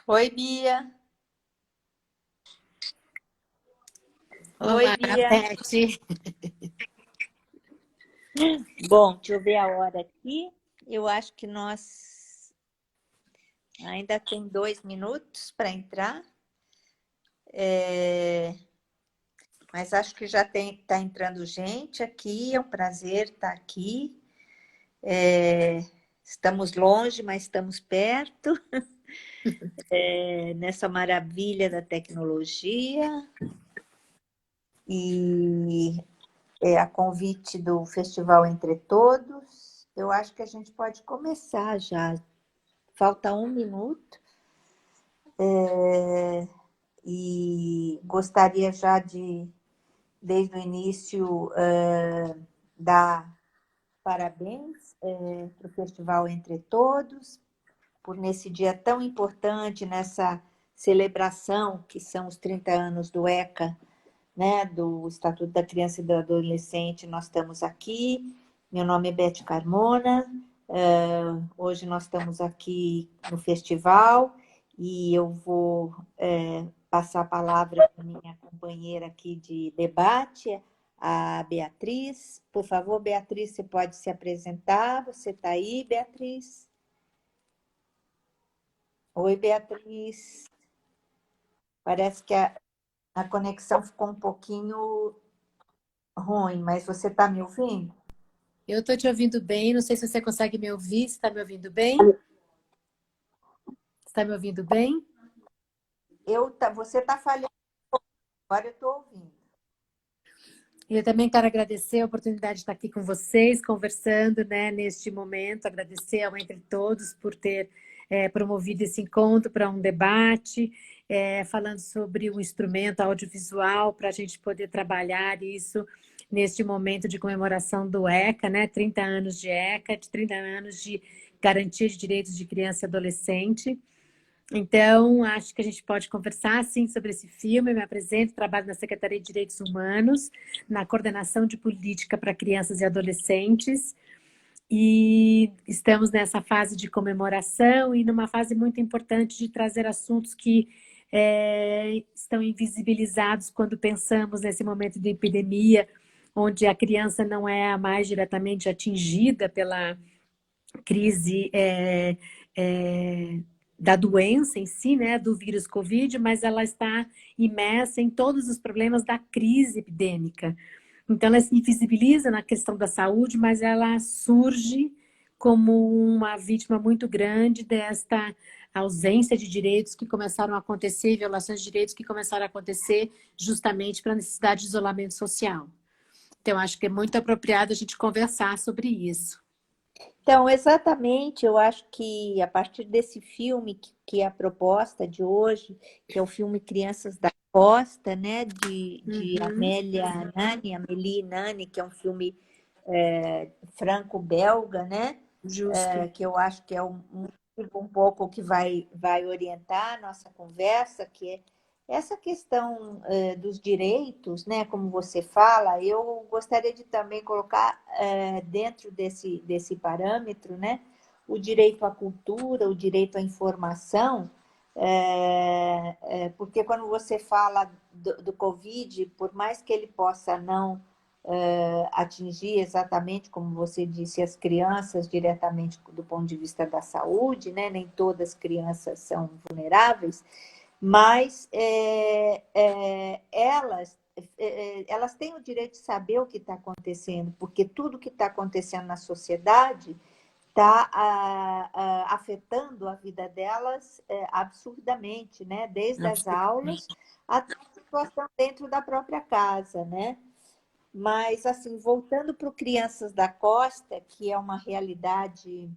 Oi, Bia. Oi, Olá, Bia. Peti. Bom, deixa eu ver a hora aqui. Eu acho que nós ainda tem 2 minutos para entrar, mas acho que já está entrando gente aqui. É um prazer estar aqui. Estamos longe, mas estamos perto, nessa maravilha da tecnologia. E a convite do Festival Entre Todos, eu acho que a gente pode começar já. Falta 1 minuto. E gostaria já de, desde o início, dar parabéns para o Festival Entre Todos, por nesse dia tão importante, nessa celebração que são os 30 anos do ECA, né, do Estatuto da Criança e do Adolescente. Nós estamos aqui. Meu nome é Beth Carmona. Hoje nós estamos aqui no festival e eu vou passar a palavra para minha companheira aqui de debate, a Beatriz. Por favor, Beatriz, você pode se apresentar? Você está aí, Beatriz? Oi, Beatriz. Parece que a conexão ficou um pouquinho ruim, mas você está me ouvindo? Eu estou te ouvindo bem, não sei se você consegue me ouvir. Você está me ouvindo bem? Está me ouvindo bem? Você está falhando, agora eu estou ouvindo. E eu também quero agradecer a oportunidade de estar aqui com vocês, conversando, né, neste momento. Agradecer ao Entre Todos por ter promovido esse encontro para um debate, falando sobre o instrumento audiovisual, para a gente poder trabalhar isso neste momento de comemoração do ECA, né? 30 anos de ECA, de 30 anos de garantia de direitos de criança e adolescente. Então, acho que a gente pode conversar, sim, sobre esse filme. Eu me apresento, trabalho na Secretaria de Direitos Humanos, na coordenação de política para crianças e adolescentes. E estamos nessa fase de comemoração e numa fase muito importante de trazer assuntos que estão invisibilizados quando pensamos nesse momento de epidemia, onde a criança não é a mais diretamente atingida pela crise da doença em si, né, do vírus Covid, mas ela está imersa em todos os problemas da crise epidêmica. Então, ela se invisibiliza na questão da saúde, mas ela surge como uma vítima muito grande desta ausência de direitos que começaram a acontecer, violações de direitos que começaram a acontecer justamente para a necessidade de isolamento social. Então, acho que é muito apropriado a gente conversar sobre isso. Então, exatamente, eu acho que a partir desse filme, que é a proposta de hoje, que é o filme Crianças da Costa, né, de Amélia Nani, Amélie Nani, que é um filme franco-belga, né, Justo. que eu acho que é um pouco que vai orientar a nossa conversa, que é essa questão dos direitos, né, como você fala. Eu gostaria de também colocar dentro desse parâmetro, né, o direito à cultura, o direito à informação, porque quando você fala do Covid, por mais que ele possa não atingir exatamente, como você disse, as crianças diretamente do ponto de vista da saúde, né? Nem todas as crianças são vulneráveis, mas elas têm o direito de saber o que está acontecendo, porque tudo que está acontecendo na sociedade está afetando a vida delas absurdamente, né? Desde as aulas até a situação dentro da própria casa, né? Mas, assim, voltando para o Crianças da Costa, que é uma realidade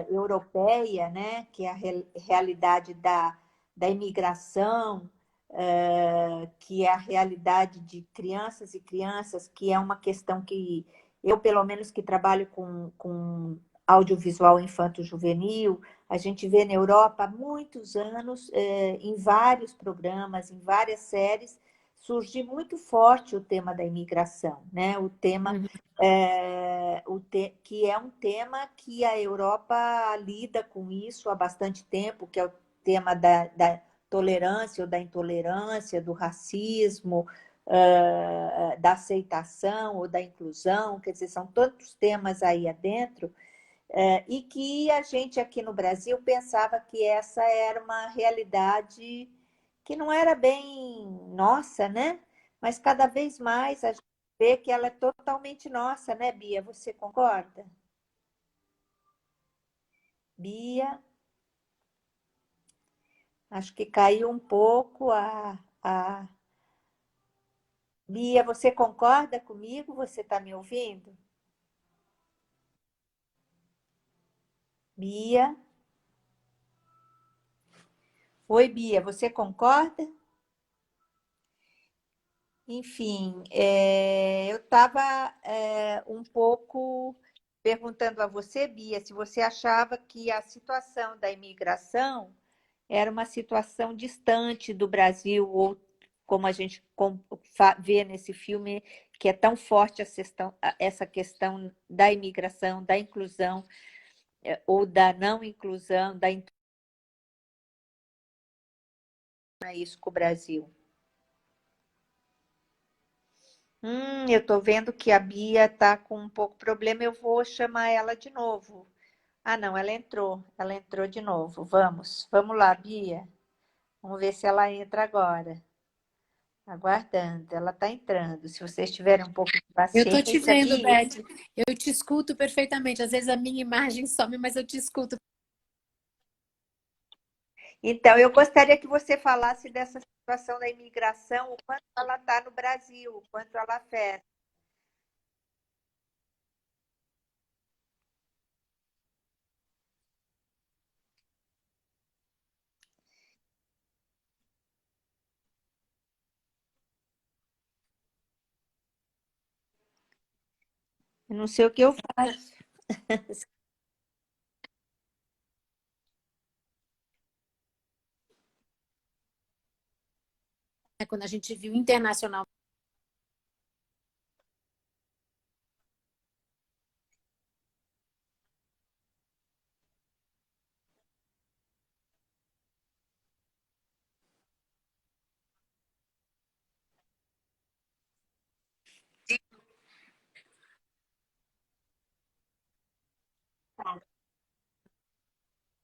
europeia, né? Que é a realidade da imigração, que é a realidade de crianças e crianças, que é uma questão que eu, pelo menos, que trabalho com audiovisual infanto-juvenil, a gente vê na Europa há muitos anos, em vários programas, em várias séries, surgir muito forte o tema da imigração, né? O tema que é um tema que a Europa lida com isso há bastante tempo, que é o tema da tolerância ou da intolerância, do racismo, da aceitação ou da inclusão, quer dizer, são tantos temas aí adentro, e que a gente aqui no Brasil pensava que essa era uma realidade que não era bem nossa, né? Mas cada vez mais a gente vê que ela é totalmente nossa, né, Bia? Você concorda? Bia, acho que caiu um pouco a... Bia, você concorda comigo? Você está me ouvindo? Bia? Oi, Bia, você concorda? Enfim, eu estava um pouco perguntando a você, Bia, se você achava que a situação da imigração era uma situação distante do Brasil, ou como a gente vê nesse filme, que é tão forte essa questão da imigração, da inclusão, ou da não inclusão, da isso com o Brasil. Eu estou vendo que a Bia está com um pouco de problema, eu vou chamar ela de novo. Ah, não, ela entrou de novo. Vamos lá, Bia. Vamos ver se ela entra agora. Aguardando, ela está entrando. Se vocês tiverem um pouco de Eu estou te paciência, vendo, Bia. Beth. Eu te escuto perfeitamente. Às vezes a minha imagem some, mas eu te escuto. Então, eu gostaria que você falasse dessa situação da imigração, o quanto ela está no Brasil, o quanto ela afeta. Eu não sei o que eu faço. Quando a gente viu internacional,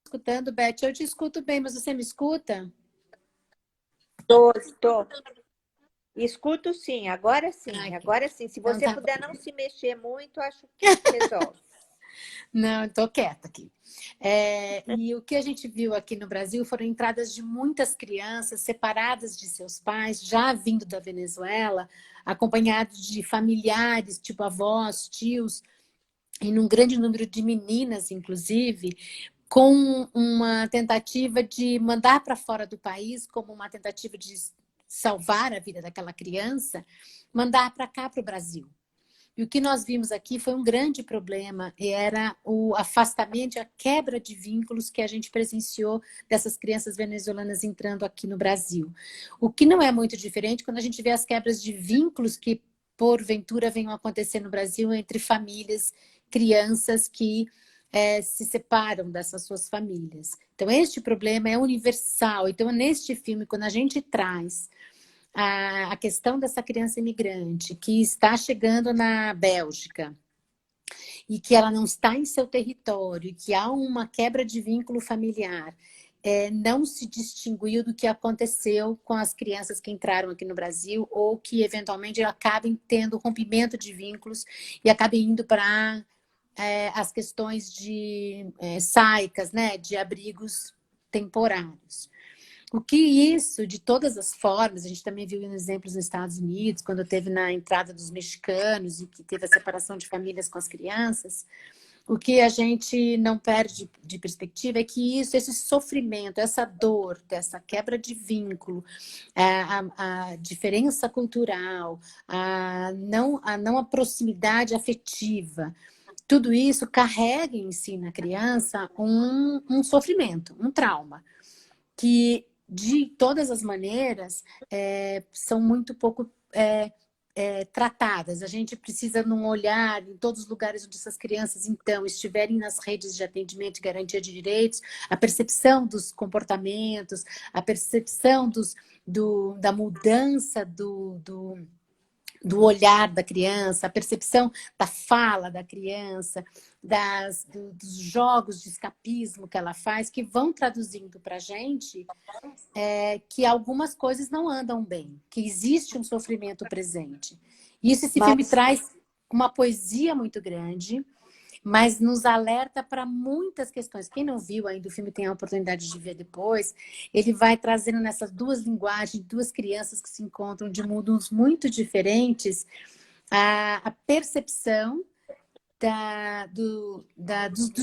escutando, Beth, eu te escuto bem, mas você me escuta? Estou. Escuto sim, agora sim, Ai, agora sim. Se então você tá puder bom. não se mexer muito, acho que resolve. Não, estou quieta aqui. E o que a gente viu aqui no Brasil foram entradas de muitas crianças separadas de seus pais, já vindo da Venezuela, acompanhados de familiares, tipo avós, tios, e num grande número de meninas, inclusive, com uma tentativa de mandar para fora do país, como uma tentativa de salvar a vida daquela criança, mandar para cá, para o Brasil. E o que nós vimos aqui foi um grande problema, e era o afastamento, a quebra de vínculos que a gente presenciou dessas crianças venezuelanas entrando aqui no Brasil. O que não é muito diferente quando a gente vê as quebras de vínculos que, porventura, venham acontecer no Brasil entre famílias, crianças que se separam dessas suas famílias. Então, este problema é universal. Então, neste filme, quando a gente traz a questão dessa criança imigrante que está chegando na Bélgica e que ela não está em seu território, que há uma quebra de vínculo familiar, não se distinguiu do que aconteceu com as crianças que entraram aqui no Brasil ou que eventualmente acabem tendo rompimento de vínculos e acabem indo para as questões de saicas, né, de abrigos temporários. O que isso, de todas as formas, a gente também viu exemplos nos Estados Unidos, quando teve na entrada dos mexicanos e que teve a separação de famílias com as crianças, o que a gente não perde de perspectiva é que isso, esse sofrimento, essa dor, dessa quebra de vínculo, a diferença cultural, a não a proximidade afetiva, tudo isso carrega em si na criança um sofrimento, um trauma, que de todas as maneiras, são muito pouco tratadas. A gente precisa, num olhar em todos os lugares onde essas crianças, então, estiverem nas redes de atendimento e garantia de direitos, a percepção dos comportamentos, a percepção da mudança do olhar da criança, a percepção da fala da criança, dos jogos de escapismo que ela faz, que vão traduzindo para a gente que algumas coisas não andam bem, que existe um sofrimento presente. Isso esse filme traz uma poesia muito grande, mas nos alerta para muitas questões. Quem não viu ainda o filme tem a oportunidade de ver depois, ele vai trazendo nessas duas linguagens, duas crianças que se encontram de mundos muito diferentes, a percepção do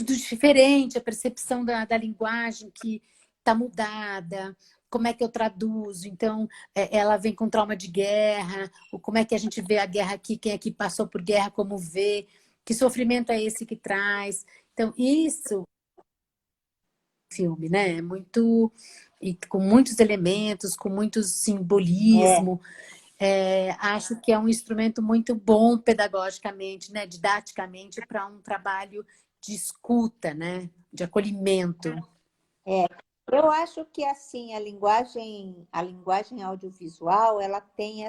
diferente, a percepção da linguagem que está mudada, como é que eu traduzo. Então, ela vem com trauma de guerra, como é que a gente vê a guerra aqui, quem aqui passou por guerra, como vê, que sofrimento é esse que traz. Então, isso filme, né? Muito, e com muitos elementos, com muito simbolismo. Acho que é um instrumento muito bom pedagogicamente, né? Didaticamente, para um trabalho de escuta, né? De acolhimento. Eu acho que assim a linguagem audiovisual ela tem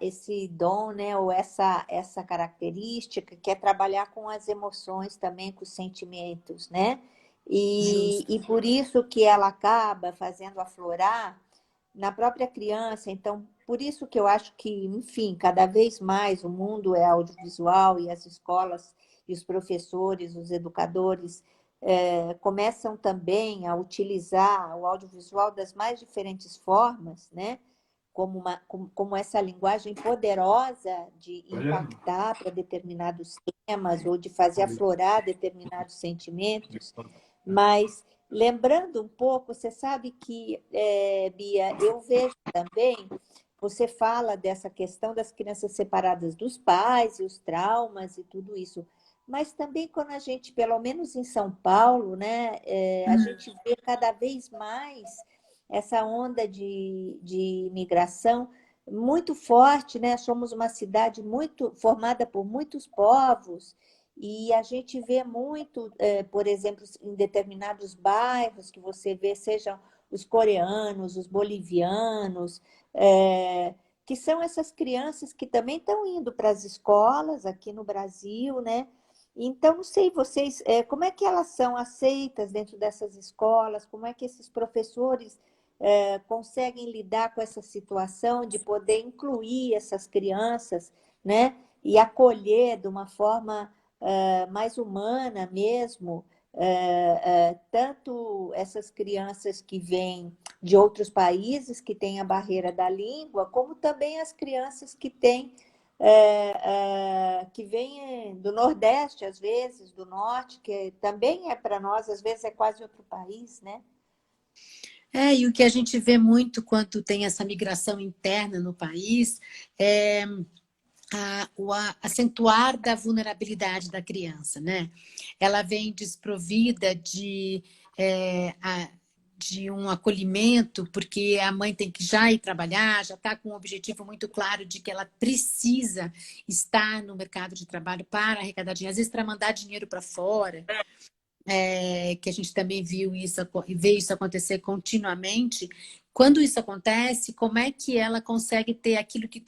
esse dom, né, ou essa característica que é trabalhar com as emoções também, com os sentimentos, né? E por isso que ela acaba fazendo aflorar na própria criança. Então, por isso que eu acho que, enfim, cada vez mais o mundo é audiovisual e as escolas e os professores, os educadores começam também a utilizar o audiovisual das mais diferentes formas, né? Como essa linguagem poderosa de impactar para determinados temas ou de fazer aflorar determinados sentimentos. Mas, lembrando um pouco, você sabe que, Bia, eu vejo também, você fala dessa questão das crianças separadas dos pais e os traumas e tudo isso, mas também quando a gente, pelo menos em São Paulo, né, a gente vê cada vez mais essa onda de imigração muito forte, né? Somos uma cidade muito formada por muitos povos e a gente vê muito, por exemplo, em determinados bairros que você vê, sejam os coreanos, os bolivianos, que são essas crianças que também estão indo para as escolas aqui no Brasil, né? Então, não sei, vocês, como é que elas são aceitas dentro dessas escolas? Como é que esses professores conseguem lidar com essa situação de poder incluir essas crianças, né? E acolher de uma forma mais humana mesmo, tanto essas crianças que vêm de outros países, que têm a barreira da língua, como também as crianças que têm que vêm do Nordeste, às vezes, do Norte, que também é para nós, às vezes é quase outro país, né? E o que a gente vê muito quando tem essa migração interna no país é o acentuar da vulnerabilidade da criança, né? Ela vem desprovida de um acolhimento, porque a mãe tem que já ir trabalhar, já está com um objetivo muito claro de que ela precisa estar no mercado de trabalho para arrecadar dinheiro, às vezes para mandar dinheiro para fora, que a gente também vê isso acontecer continuamente. Quando isso acontece, como é que ela consegue ter aquilo que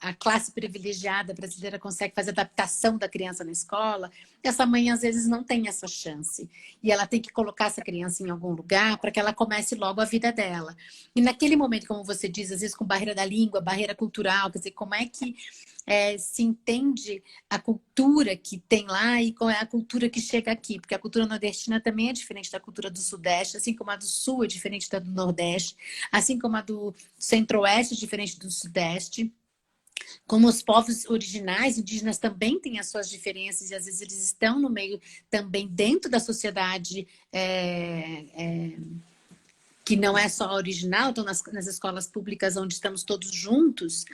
a classe privilegiada brasileira consegue fazer adaptação da criança na escola? Essa mãe, às vezes, não tem essa chance. E ela tem que colocar essa criança em algum lugar para que ela comece logo a vida dela. E naquele momento, como você diz, às vezes com barreira da língua, barreira cultural, quer dizer, como é que se entende a cultura que tem lá e qual é a cultura que chega aqui? Porque a cultura nordestina também é diferente da cultura do Sudeste, assim como a do Sul é diferente da do Nordeste, assim como a do Centro-Oeste é diferente do Sudeste. Como os povos originais, indígenas, também têm as suas diferenças e às vezes eles estão no meio também dentro da sociedade que não é só original, estão nas escolas públicas onde estamos todos juntos.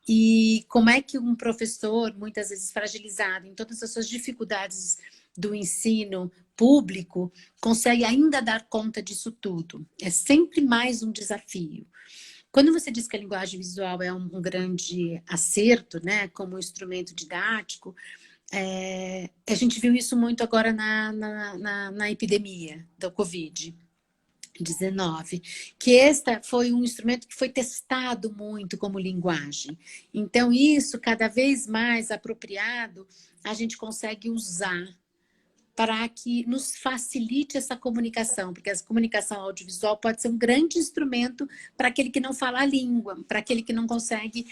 E como é que um professor, muitas vezes fragilizado em todas as suas dificuldades do ensino público consegue ainda dar conta disso tudo. É sempre mais um desafio. Quando você diz que a linguagem visual é um grande acerto, né, como instrumento didático, a gente viu isso muito agora na epidemia da Covid-19, que este foi um instrumento que foi testado muito como linguagem. Então, isso, cada vez mais apropriado, a gente consegue usar para que nos facilite essa comunicação, porque a comunicação audiovisual pode ser um grande instrumento para aquele que não fala a língua, para aquele que não consegue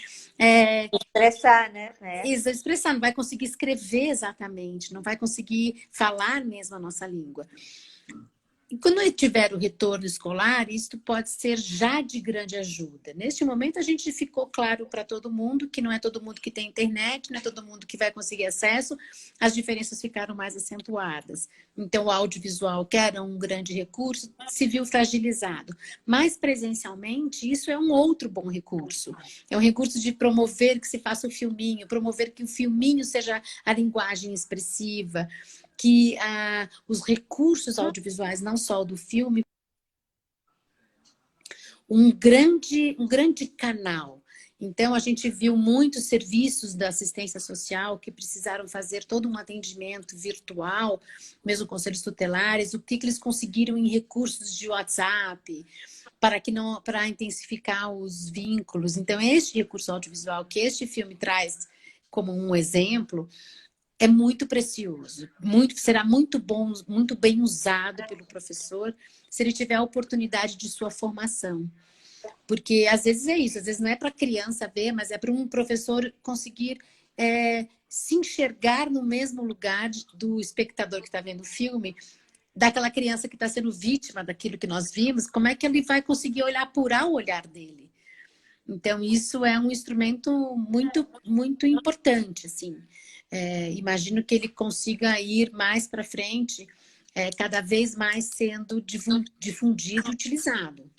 expressar, né? expressar, não vai conseguir escrever exatamente, não vai conseguir falar mesmo a nossa língua. E quando tiver o retorno escolar, isso pode ser já de grande ajuda. Neste momento, a gente ficou claro para todo mundo que não é todo mundo que tem internet, não é todo mundo que vai conseguir acesso, as diferenças ficaram mais acentuadas. Então, o audiovisual, que era um grande recurso, se viu fragilizado. Mas, presencialmente, isso é um outro bom recurso. É um recurso de promover que se faça o filminho, promover que o filminho seja a linguagem expressiva, que os recursos audiovisuais, não só do filme, um grande canal. Então, a gente viu muitos serviços da assistência social que precisaram fazer todo um atendimento virtual, mesmo conselhos tutelares, o que eles conseguiram em recursos de WhatsApp, para intensificar os vínculos. Então, este recurso audiovisual que este filme traz como um exemplo, é muito precioso, será muito bom, muito bem usado pelo professor se ele tiver a oportunidade de sua formação. Porque às vezes é isso, às vezes não é para a criança ver, mas é para um professor conseguir se enxergar no mesmo lugar do espectador que está vendo o filme, daquela criança que está sendo vítima daquilo que nós vimos, como é que ele vai conseguir apurar o olhar dele. Então, isso é um instrumento muito importante, assim. Imagino que ele consiga ir mais para frente, cada vez mais sendo difundido e utilizado.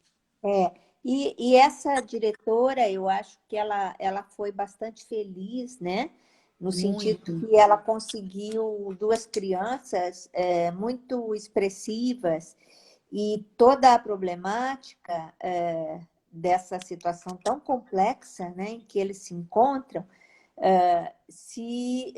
E essa diretora, eu acho que ela foi bastante feliz, né? No sentido que ela conseguiu duas crianças muito expressivas e toda a problemática dessa situação tão complexa, né, em que eles se encontram, se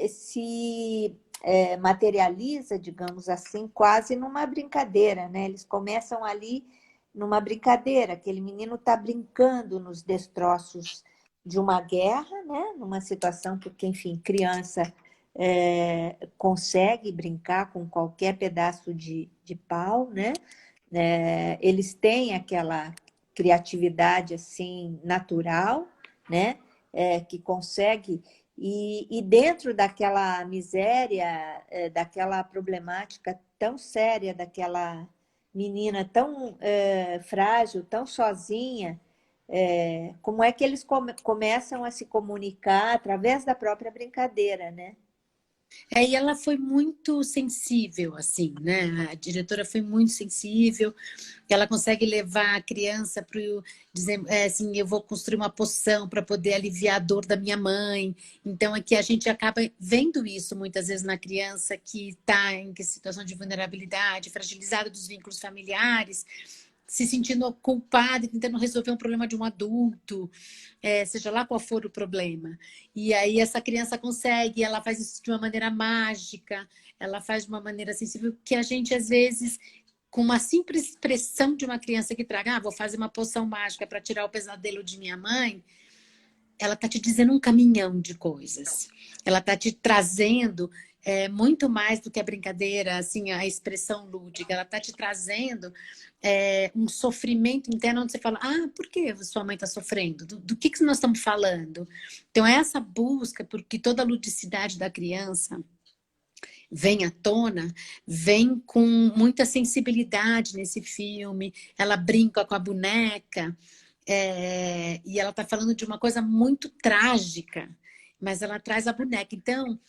materializa, digamos assim, quase numa brincadeira, né? Eles começam ali numa brincadeira, aquele menino está brincando nos destroços de uma guerra, né? Numa situação porque, enfim, criança consegue brincar com qualquer pedaço de pau, né? Eles têm aquela criatividade assim natural, né? Que consegue e dentro daquela miséria, daquela problemática tão séria, daquela menina tão frágil, tão sozinha, como é que eles começam a se comunicar através da própria brincadeira, né? E ela foi muito sensível, assim, né? A diretora foi muito sensível, ela consegue levar a criança para dizer, assim, eu vou construir uma poção para poder aliviar a dor da minha mãe. Então, aqui a gente acaba vendo isso muitas vezes na criança que está em situação de vulnerabilidade, fragilizada dos vínculos familiares, se sentindo culpada e tentando resolver um problema de um adulto, seja lá qual for o problema. E aí essa criança consegue, ela faz isso de uma maneira mágica, ela faz de uma maneira sensível, que a gente, às vezes, com uma simples expressão de uma criança que traga, vou fazer uma poção mágica para tirar o pesadelo de minha mãe, ela está te dizendo um caminhão de coisas. Ela está te trazendo muito mais do que a brincadeira, assim, a expressão lúdica. Ela está te trazendo um sofrimento interno onde você fala, por que sua mãe está sofrendo? Do que nós estamos falando? Então, essa busca, porque toda a ludicidade da criança vem à tona, vem com muita sensibilidade nesse filme. Ela brinca com a boneca, e ela está falando de uma coisa muito trágica, mas ela traz a boneca. Então,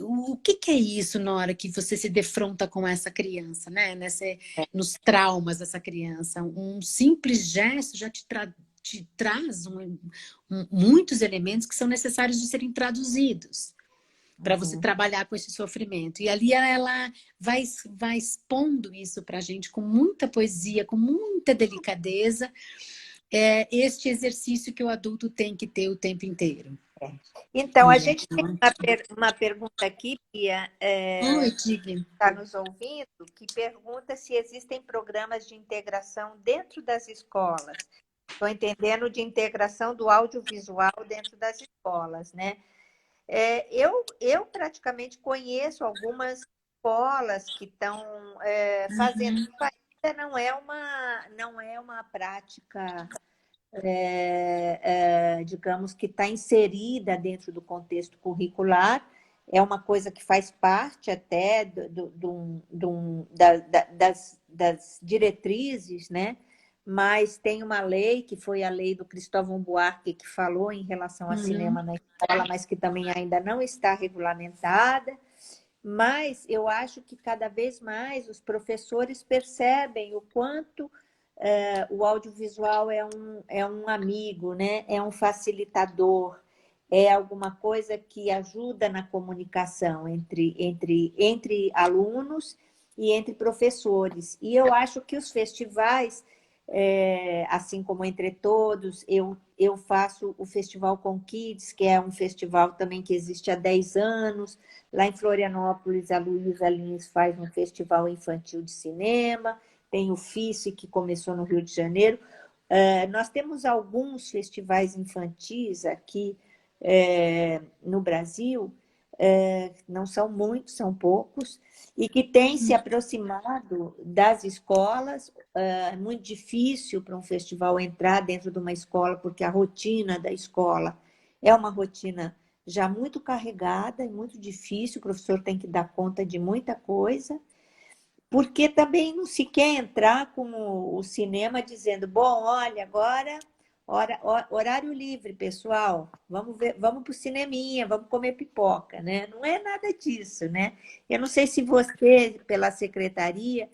o que é isso na hora que você se defronta com essa criança, né? Nos traumas dessa criança? Um simples gesto já te traz muitos elementos que são necessários de serem traduzidos. para você trabalhar com esse sofrimento. E ali ela vai expondo isso para a gente com muita poesia, com muita delicadeza, este exercício que o adulto tem que ter o tempo inteiro. Então, a gente tem uma pergunta aqui, Pia, Oi, Tigre. está nos ouvindo, que pergunta se existem programas de integração dentro das escolas. Estou entendendo de integração do audiovisual dentro das escolas, né? Eu praticamente conheço algumas escolas que estão fazendo isso, ainda não é uma prática, digamos, que está inserida dentro do contexto curricular, é uma coisa que faz parte até das diretrizes, né? Mas tem uma lei, que foi a lei do Cristóvão Buarque, que falou em relação a cinema na escola, mas que também ainda não está regulamentada. Mas eu acho que cada vez mais os professores percebem o quanto o audiovisual é um amigo, né? É um facilitador, é alguma coisa que ajuda na comunicação entre alunos e entre professores. E eu acho que os festivais, assim como Entre Todos, eu faço o Festival Com Kids, que é um festival também que existe há 10 anos. Lá em Florianópolis, a Luísa Lins faz um festival infantil de cinema, tem o FICE, que começou no Rio de Janeiro. Nós temos alguns festivais infantis aqui no Brasil, não são muitos, são poucos, e que têm se aproximado das escolas. É muito difícil para um festival entrar dentro de uma escola, porque a rotina da escola é uma rotina já muito carregada e muito difícil, o professor tem que dar conta de muita coisa, porque também não se quer entrar com o cinema dizendo, bom, olha, agora horário livre, pessoal, vamos para o cineminha, vamos comer pipoca, né? Não é nada disso, né? Eu não sei se você, pela secretaria,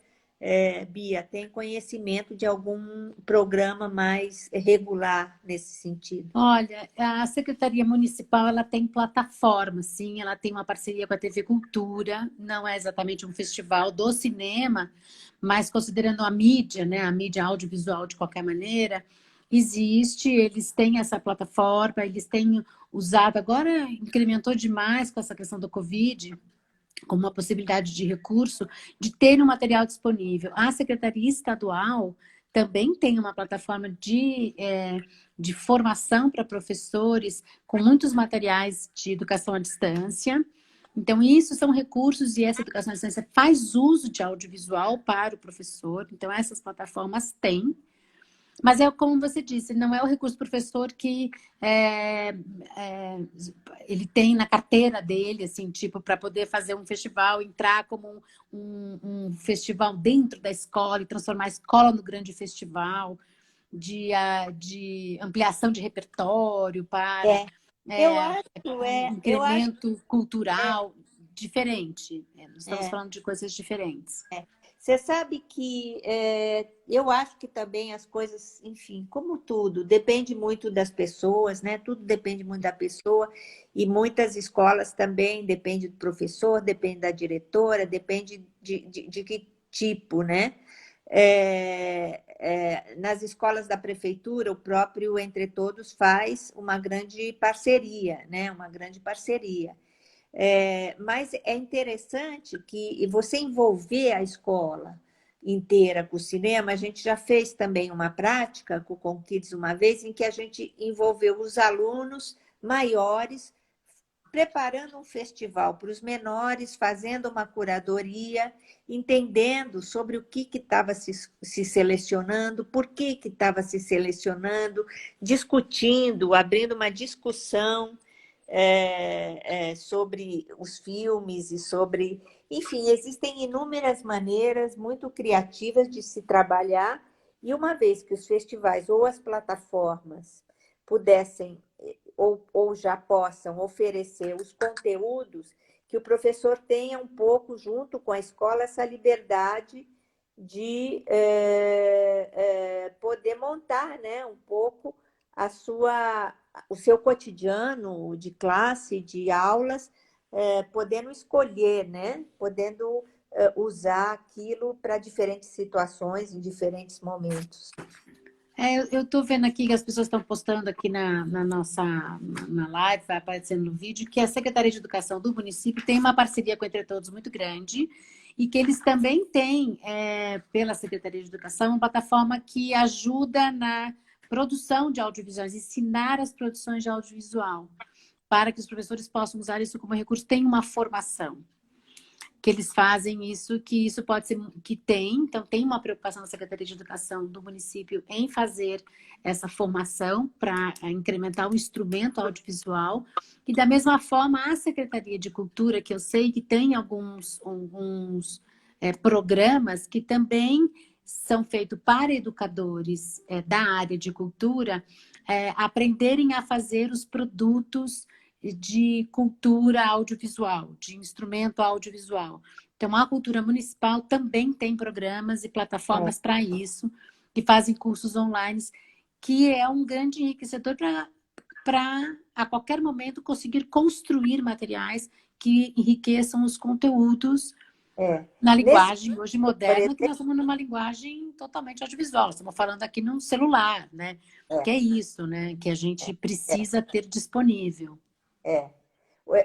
Bia, tem conhecimento de algum programa mais regular nesse sentido. Olha, a Secretaria Municipal ela tem plataforma, sim, ela tem uma parceria com a TV Cultura, não é exatamente um festival do cinema, mas considerando a mídia, né, a mídia audiovisual de qualquer maneira, existe, eles têm essa plataforma, eles têm usado, agora incrementou demais com essa questão do Covid, como uma possibilidade de recurso, de ter um material disponível. A Secretaria Estadual também tem uma plataforma de formação para professores, com muitos materiais de educação à distância. Então, isso são recursos, e essa educação à distância faz uso de audiovisual para o professor. Então, essas plataformas têm. Mas é como você disse, não é o recurso professor que ele tem na carteira dele, assim, tipo, para poder fazer um festival, entrar como um festival dentro da escola e transformar a escola no grande festival de ampliação de repertório para incremento cultural diferente. Nós estamos falando de coisas diferentes. Você sabe que eu acho que também as coisas, enfim, como tudo, depende muito das pessoas, né? Tudo depende muito da pessoa, e muitas escolas também depende do professor, depende da diretora, depende de que tipo, né? Nas escolas da prefeitura, o próprio Entre Todos faz uma grande parceria, né? Uma grande parceria. Mas é interessante que você envolver a escola inteira com o cinema. A gente já fez também uma prática com o Com Kids uma vez, em que a gente envolveu os alunos maiores, preparando um festival para os menores, fazendo uma curadoria, entendendo sobre o que estava se selecionando, por que estava se selecionando, discutindo, abrindo uma discussão sobre os filmes e sobre... Enfim, existem inúmeras maneiras muito criativas de se trabalhar, e uma vez que os festivais ou as plataformas pudessem ou já possam oferecer os conteúdos, que o professor tenha um pouco, junto com a escola, essa liberdade de poder montar, né, um pouco o seu cotidiano de classe, de aulas, podendo escolher, né? Podendo usar aquilo para diferentes situações, em diferentes momentos. Eu estou vendo aqui que as pessoas estão postando aqui na nossa na live, vai aparecendo no vídeo, que a Secretaria de Educação do município tem uma parceria com a Entre Todos muito grande e que eles também têm, pela Secretaria de Educação, uma plataforma que ajuda na produção de audiovisuais, ensinar as produções de audiovisual, para que os professores possam usar isso como recurso. Tem uma formação que eles fazem isso, que isso pode ser, que tem, então tem uma preocupação da Secretaria de Educação do município em fazer essa formação para incrementar o instrumento audiovisual, e da mesma forma a Secretaria de Cultura, que eu sei que tem alguns programas que também são feitos para educadores da área de cultura, aprenderem a fazer os produtos de cultura audiovisual, de instrumento audiovisual. Então, a cultura municipal também tem programas e plataformas para isso, que fazem cursos online, que é um grande enriquecedor para, a qualquer momento, conseguir construir materiais que enriqueçam os conteúdos na linguagem hoje moderna, que nós estamos numa linguagem totalmente audiovisual. Estamos falando aqui num celular, né? Que é isso, né? Que a gente precisa ter disponível.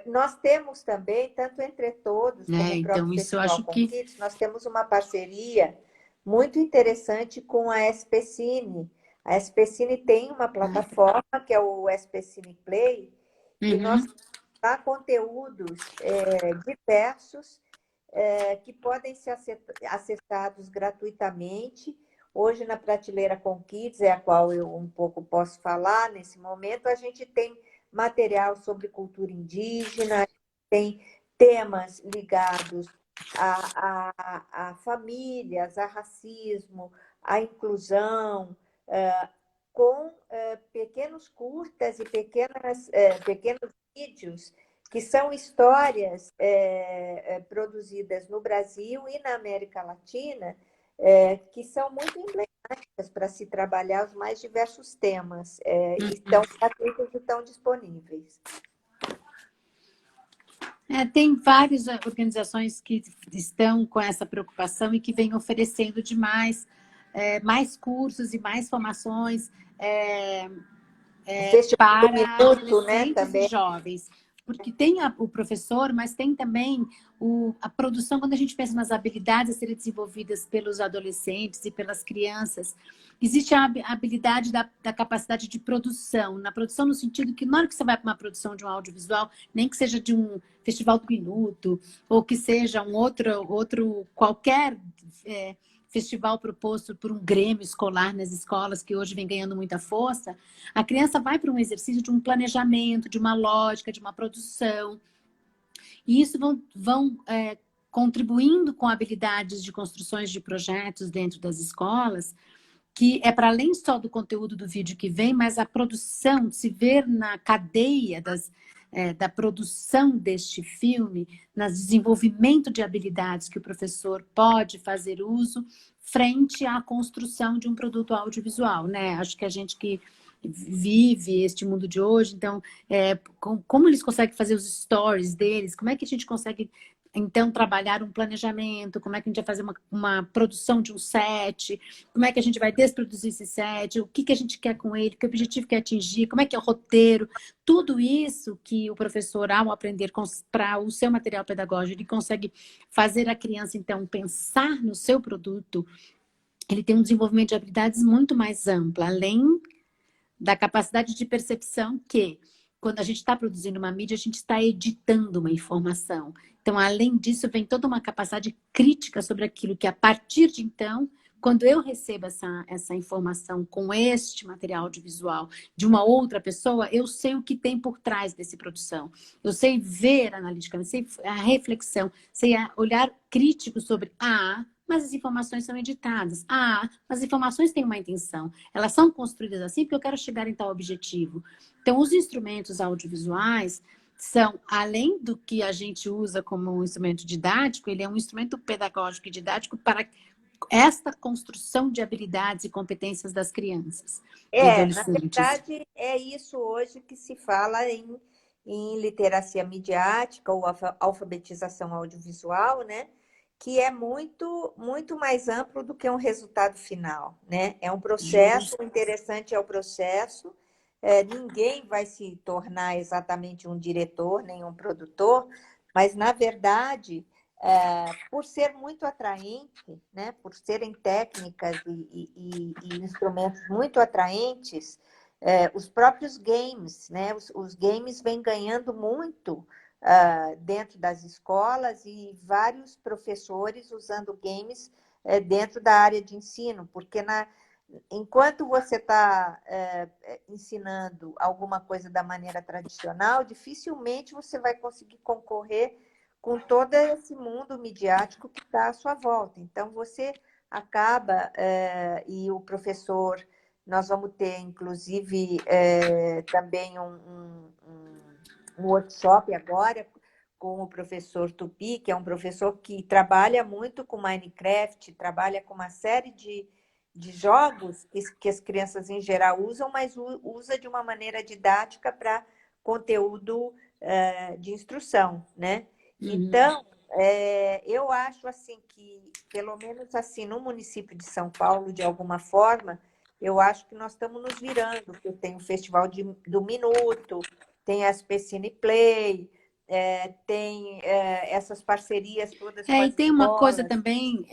Nós temos também, tanto Entre Todos como o próprio então, isso eu Festival acho com que... Kids, nós temos uma parceria muito interessante com a SPCine. A SPCine tem uma plataforma que é o SPCine Play, e nós dá conteúdos diversos que podem ser acessados gratuitamente. Hoje, na prateleira com Kids, a qual eu um pouco posso falar nesse momento, a gente tem material sobre cultura indígena, tem temas ligados a famílias, a racismo, a inclusão, com pequenos curtas e pequenos vídeos que são histórias produzidas no Brasil e na América Latina, que são muito emblemáticas para se trabalhar os mais diversos temas, e estão gratuitos e estão disponíveis. Tem várias organizações que estão com essa preocupação e que vêm oferecendo demais mais cursos e mais formações para adolescentes e jovens. Porque tem o professor, mas tem também a produção, quando a gente pensa nas habilidades a serem desenvolvidas pelos adolescentes e pelas crianças, existe a habilidade da capacidade de produção. Na produção no sentido que na hora que você vai para uma produção de um audiovisual, nem que seja de um festival do minuto, ou que seja um outro qualquer festival proposto por um grêmio escolar nas escolas, que hoje vem ganhando muita força, a criança vai para um exercício de um planejamento, de uma lógica, de uma produção. E isso vão contribuindo com habilidades de construções de projetos dentro das escolas, que é para além só do conteúdo do vídeo que vem, mas a produção, de se ver na cadeia da produção deste filme, no desenvolvimento de habilidades que o professor pode fazer uso frente à construção de um produto audiovisual, né? Acho que a gente que vive este mundo de hoje, então, como eles conseguem fazer os stories deles, como é que a gente consegue, então, trabalhar um planejamento, como é que a gente vai fazer uma produção de um set, como é que a gente vai desproduzir esse set, o que a gente quer com ele, que objetivo quer atingir, como é que é o roteiro, tudo isso que o professor, ao aprender para o seu material pedagógico, ele consegue fazer a criança, então, pensar no seu produto, ele tem um desenvolvimento de habilidades muito mais amplo, além da capacidade de percepção que, quando a gente está produzindo uma mídia, a gente está editando uma informação. Então, além disso, vem toda uma capacidade crítica sobre aquilo que, a partir de então, quando eu recebo essa informação com este material audiovisual de uma outra pessoa, eu sei o que tem por trás dessa produção. Eu sei ver analiticamente, sei a reflexão, sei olhar crítico sobre mas as informações são editadas. Mas as informações têm uma intenção. Elas são construídas assim porque eu quero chegar em tal objetivo. Então, os instrumentos audiovisuais são, além do que a gente usa como um instrumento didático, ele é um instrumento pedagógico e didático para esta construção de habilidades e competências das crianças. Na verdade, é isso hoje que se fala em em literacia midiática ou alfabetização audiovisual, né? Que é muito mais amplo do que um resultado final, né? É um processo, o interessante é o processo. Ninguém vai se tornar exatamente um diretor, nem um produtor, mas, na verdade, por ser muito atraente, né? Por serem técnicas e instrumentos muito atraentes, os próprios games, né? Os games vêm ganhando muito dentro das escolas e vários professores usando games dentro da área de ensino, porque enquanto você está ensinando alguma coisa da maneira tradicional, dificilmente você vai conseguir concorrer com todo esse mundo midiático que está à sua volta. Então, você acaba, e o professor, nós vamos ter, inclusive, também um workshop agora com o professor Tupi, que é um professor que trabalha muito com Minecraft, trabalha com uma série de jogos que as crianças em geral usam, mas usa de uma maneira didática para conteúdo de instrução, né? Então, eu acho assim que, pelo menos assim, no município de São Paulo, de alguma forma, eu acho que nós estamos nos virando, porque tem o Festival do Minuto, tem a Specine Play, tem essas parcerias todas com E as tem uma coisa escolas. também...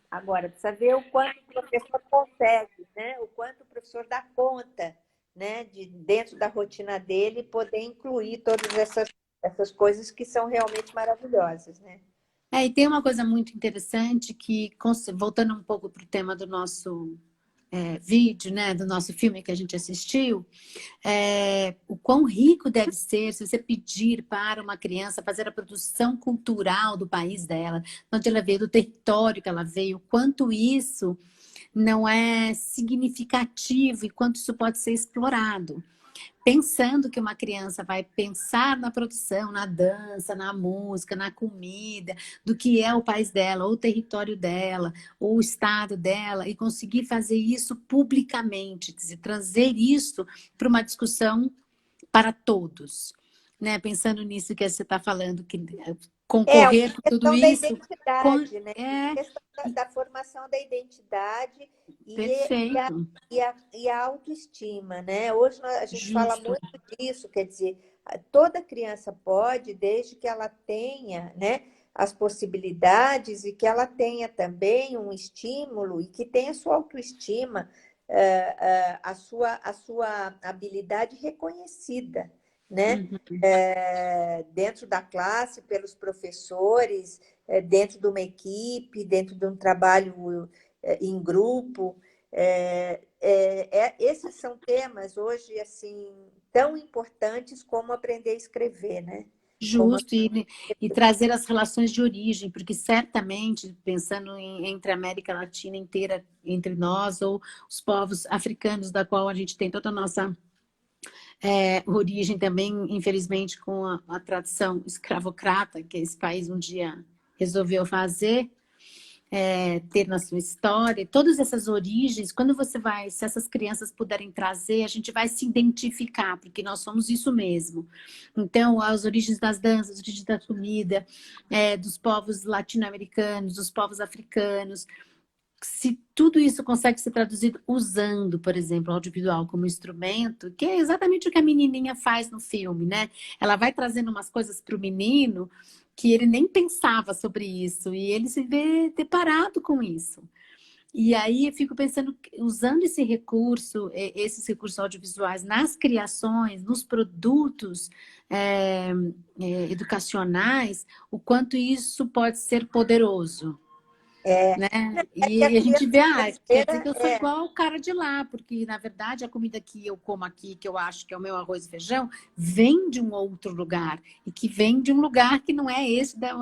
Agora, precisa ver o quanto o professor consegue, né? O quanto o professor dá conta, né? De, dentro da rotina dele, poder incluir todas essas coisas que são realmente maravilhosas, né? E tem uma coisa muito interessante que, voltando um pouco para o tema do nosso vídeo, né, do nosso filme que a gente assistiu, o quão rico deve ser se você pedir para uma criança fazer a produção cultural do país dela, onde ela veio, do território que ela veio, quanto isso não é significativo e quanto isso pode ser explorado. Pensando que uma criança vai pensar na produção, na dança, na música, na comida, do que é o país dela, ou o território dela, ou o estado dela, e conseguir fazer isso publicamente, quer dizer, trazer isso para uma discussão para todos. Né? Pensando nisso que você está falando, que Uma concorrer com tudo questão da isso... identidade, né? É, Questão da formação da identidade perfeito, e a autoestima, né? Hoje a gente fala justo. muito disso, quer dizer, toda criança pode, desde que ela tenha, né, as possibilidades e que ela tenha também um estímulo e que tenha sua autoestima, a sua habilidade reconhecida, né? Uhum. Dentro da classe, pelos professores, dentro de uma equipe, dentro de um trabalho em grupo. Esses são temas hoje assim tão importantes como aprender a escrever, né? Como... Justo, e trazer as relações de origem, porque certamente, pensando entre a América Latina inteira, entre nós, ou os povos africanos, da qual a gente tem toda a nossa origem também, infelizmente, com a tradição escravocrata, que esse país um dia resolveu fazer, ter na sua história, todas essas origens, quando você vai, se essas crianças puderem trazer, a gente vai se identificar, porque nós somos isso mesmo. Então, as origens das danças, as origens da comida, dos povos latino-americanos, dos povos africanos, se tudo isso consegue ser traduzido usando, por exemplo, o audiovisual como instrumento, que é exatamente o que a menininha faz no filme, né? Ela vai trazendo umas coisas para o menino que ele nem pensava sobre isso, e ele se vê deparado com isso. E aí eu fico pensando, usando esse recurso, esses recursos audiovisuais nas criações, nos produtos educacionais, o quanto isso pode ser poderoso. Né? que a E a gente criança vê, quer dizer brasileira que eu sou igual o cara de lá, porque na verdade a comida que eu como aqui, que eu acho que é o meu arroz e feijão, vem de um outro lugar, e que vem de um lugar que não é esse da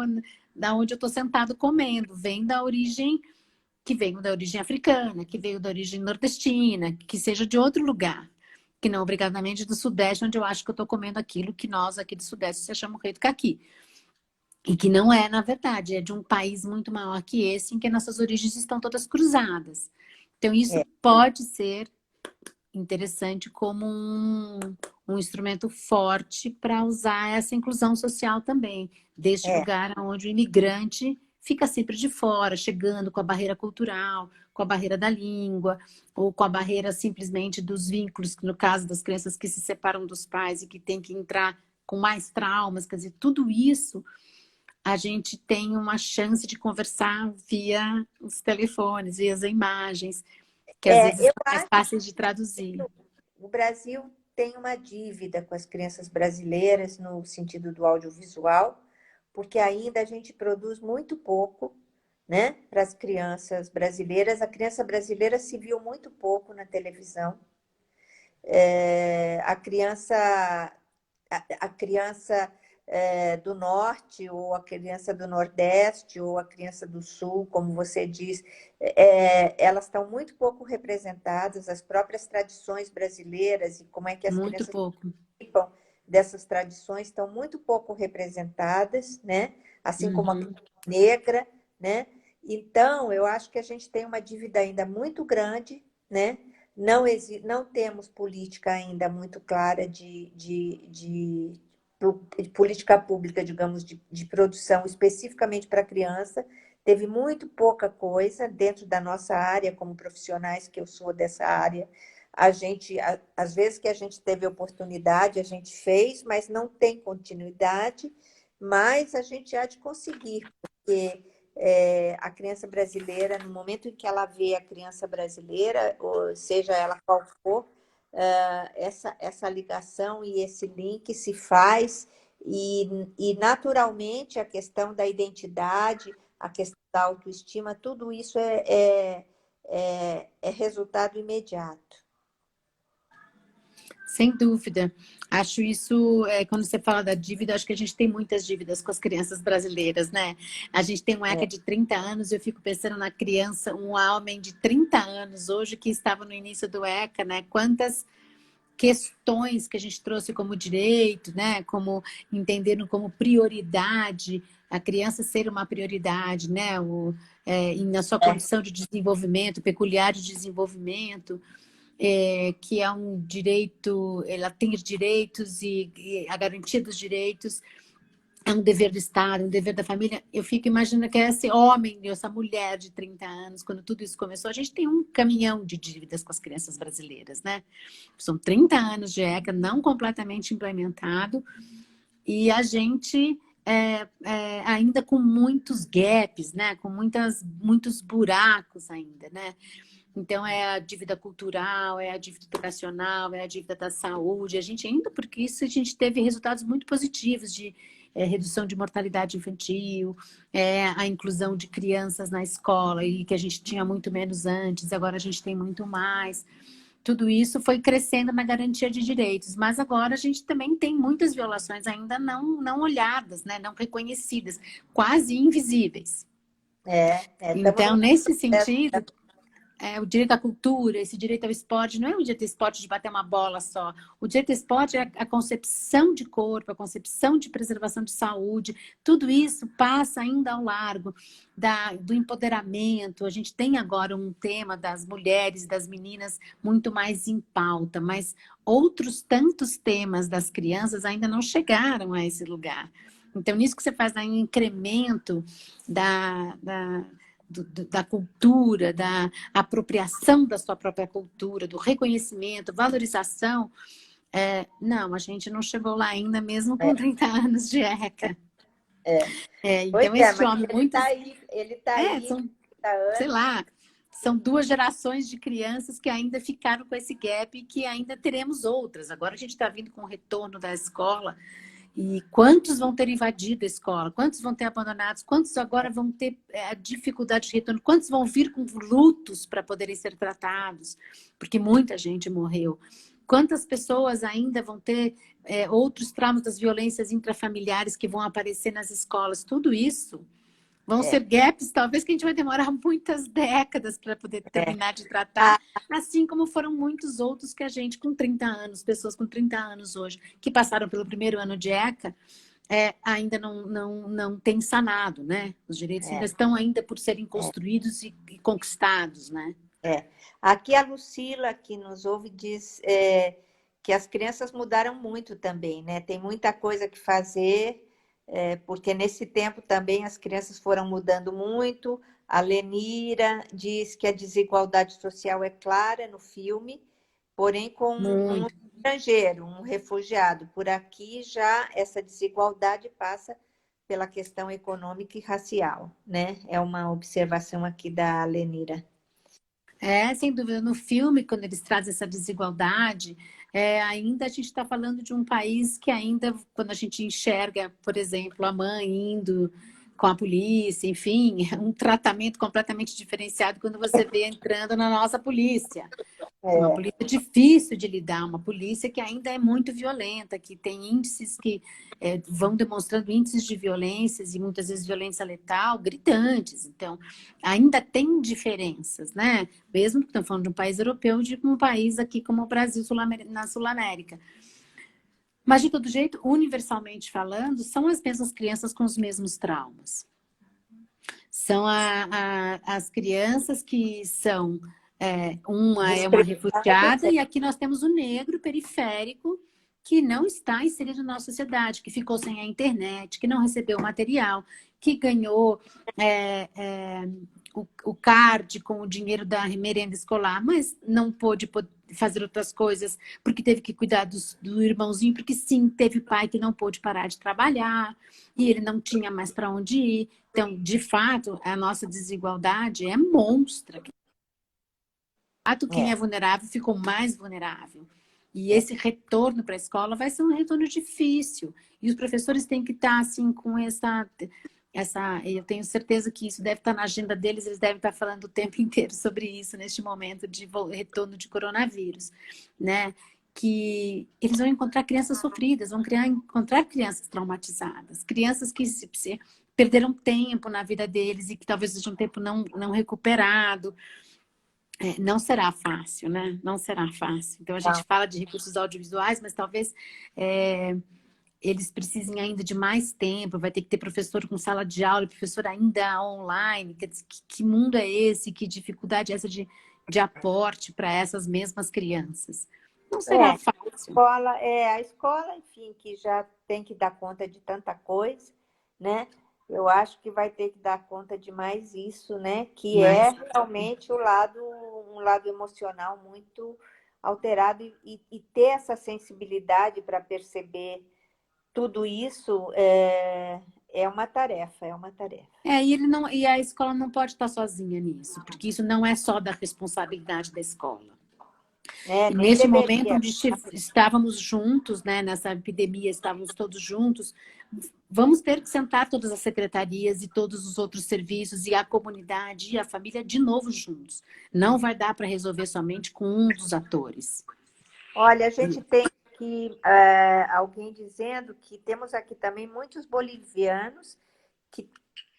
onde eu estou sentado comendo, vem da origem, que veio da origem africana, que veio da origem nordestina, que seja de outro lugar, que não obrigadamente do Sudeste, onde eu acho que eu estou comendo aquilo que nós aqui do Sudeste se chamam rei do caqui. E que não é, na verdade, é de um país muito maior que esse, em que nossas origens estão todas cruzadas. Então, isso pode ser interessante como um instrumento forte para usar essa inclusão social também, deste É, lugar onde o imigrante fica sempre de fora, chegando com a barreira cultural, com a barreira da língua, ou com a barreira simplesmente dos vínculos, no caso das crianças que se separam dos pais e que têm que entrar com mais traumas, quer dizer, tudo isso a gente tem uma chance de conversar via os telefones, via as imagens, que às vezes eu são mais acho fáceis de que traduzir. o Brasil tem uma dívida com as crianças brasileiras no sentido do audiovisual, porque ainda a gente produz muito pouco, né, para as crianças brasileiras. A criança brasileira se viu muito pouco na televisão. A criança do norte, ou a criança do nordeste, ou a criança do sul, como você diz, elas estão muito pouco representadas, as próprias tradições brasileiras e como é que as Muito crianças pouco. participam dessas tradições estão muito pouco representadas, né? Assim como a Uhum. criança negra, né? Então, eu acho que a gente tem uma dívida ainda muito grande, né? Não temos política ainda muito clara de política pública, digamos, de produção especificamente para a criança. Teve muito pouca coisa dentro da nossa área, como profissionais que eu sou dessa área. Às vezes que a gente teve oportunidade, a gente fez, mas não tem continuidade, mas a gente há de conseguir, porque a criança brasileira, no momento em que ela vê a criança brasileira, ou seja ela qual for, essa ligação e esse link se faz, e naturalmente a questão da identidade, a questão da autoestima, tudo isso é resultado imediato. Sem dúvida. Acho isso, quando você fala da dívida, acho que a gente tem muitas dívidas com as crianças brasileiras, né? A gente tem um ECA de 30 anos, e eu fico pensando na criança, um homem de 30 anos, hoje que estava no início do ECA, né? Quantas questões que a gente trouxe como direito, né? Como entendendo como prioridade, a criança ser uma prioridade, né? E na sua condição de desenvolvimento, peculiar de desenvolvimento, que é um direito, ela tem os direitos e a garantia dos direitos é um dever do Estado, um dever da família. Eu fico imaginando que esse homem, essa mulher de 30 anos, quando tudo isso começou, a gente tem um caminhão de dívidas com as crianças brasileiras, né? São 30 anos de ECA não completamente implementado e a gente ainda com muitos gaps, né? Com muitos buracos ainda, né? Então, é a dívida cultural, é a dívida educacional, é a dívida da saúde. A gente ainda, porque isso a gente teve resultados muito positivos de redução de mortalidade infantil, a inclusão de crianças na escola, e que a gente tinha muito menos antes, agora a gente tem muito mais. Tudo isso foi crescendo na garantia de direitos, mas agora a gente também tem muitas violações ainda não olhadas, né? Não reconhecidas, quase invisíveis. Estamos Então, num nesse processo. sentido, o direito à cultura, esse direito ao esporte, não é o direito ao esporte de bater uma bola só. O direito ao esporte é a concepção de corpo, a concepção de preservação de saúde. Tudo isso passa ainda ao largo do empoderamento. A gente tem agora um tema das mulheres, das meninas, muito mais em pauta, mas outros tantos temas das crianças ainda não chegaram a esse lugar. Então, nisso que você faz, um incremento da cultura, da apropriação da sua própria cultura, do reconhecimento, valorização, não, a gente não chegou lá ainda, mesmo com 30 anos de ECA. Pois Então, é, este mas homem, ele está aí, são, 30 sei anos. lá, são 2 gerações de crianças que ainda ficaram com esse gap e que ainda teremos outras. Agora a gente está vindo com o retorno da escola. E quantos vão ter invadido a escola? Quantos vão ter abandonados? Quantos agora vão ter a dificuldade de retorno? Quantos vão vir com lutos para poderem ser tratados? Porque muita gente morreu. Quantas pessoas ainda vão ter outros traumas das violências intrafamiliares que vão aparecer nas escolas? Tudo isso vão ser É, gaps, talvez que a gente vai demorar muitas décadas para poder é. terminar de tratar, Ah, assim como foram muitos outros que a gente com 30 anos, pessoas com 30 anos hoje, que passaram pelo primeiro ano de ECA, ainda não tem sanado, né? Os direitos ainda estão ainda por serem construídos e conquistados, né? É. Aqui a Lucila, que nos ouve, diz que as crianças mudaram muito também, né? Tem muita coisa que fazer, porque nesse tempo também as crianças foram mudando muito. A Lenira diz que a desigualdade social é clara no filme, porém com um Muito. estrangeiro, um refugiado. Por aqui já essa desigualdade passa pela questão econômica e racial, né? É uma observação aqui da Lenira. É, sem dúvida, no filme, quando eles trazem essa desigualdade, ainda a gente está falando de um país que ainda, quando a gente enxerga, por exemplo, a mãe indo com a polícia, enfim, é um tratamento completamente diferenciado quando você vê entrando na nossa polícia. Uma É. polícia difícil de lidar, uma polícia que ainda é muito violenta, que tem índices que vão demonstrando índices de violências e muitas vezes violência letal gritantes. Então, ainda tem diferenças, né? Mesmo que estamos falando de um país europeu, de um país aqui como o Brasil, na Sul-América. Mas, de todo jeito, universalmente falando, são as mesmas crianças com os mesmos traumas. São as crianças que são... uma é uma refugiada e aqui nós temos o negro periférico que não está inserido na nossa sociedade, que ficou sem a internet, que não recebeu material, que ganhou o card com o dinheiro da merenda escolar, mas não pôde fazer outras coisas porque teve que cuidar do irmãozinho, porque sim, teve pai que não pôde parar de trabalhar e ele não tinha mais para onde ir. Então, de fato, a nossa desigualdade é monstra. Quem é vulnerável ficou mais vulnerável. E esse retorno para a escola vai ser um retorno difícil. E os professores têm que estar assim com essa... Eu tenho certeza que isso deve estar na agenda deles, eles devem estar falando o tempo inteiro sobre isso neste momento de retorno de coronavírus, né? Que eles vão encontrar crianças sofridas, vão encontrar crianças traumatizadas, crianças que perderam tempo na vida deles e que talvez seja um tempo não recuperado. Não será fácil, né? Não será fácil. Então, a gente fala de recursos audiovisuais, mas talvez eles precisem ainda de mais tempo, vai ter que ter professor com sala de aula, professor ainda online. Que mundo é esse? Que dificuldade é essa de aporte para essas mesmas crianças? Não será fácil. A escola, enfim, que já tem que dar conta de tanta coisa, né? Eu acho que vai ter que dar conta de mais isso, né? Que é realmente um lado emocional muito alterado e ter essa sensibilidade para perceber tudo isso é uma tarefa, é uma tarefa. E a escola não pode estar sozinha nisso, porque isso não é só da responsabilidade da escola. E neste momento onde estávamos juntos, né, nessa epidemia, estávamos todos juntos, vamos ter que sentar todas as secretarias e todos os outros serviços e a comunidade e a família de novo juntos. Não vai dar para resolver somente com um dos atores. Olha, a gente tem aqui alguém dizendo que temos aqui também muitos bolivianos que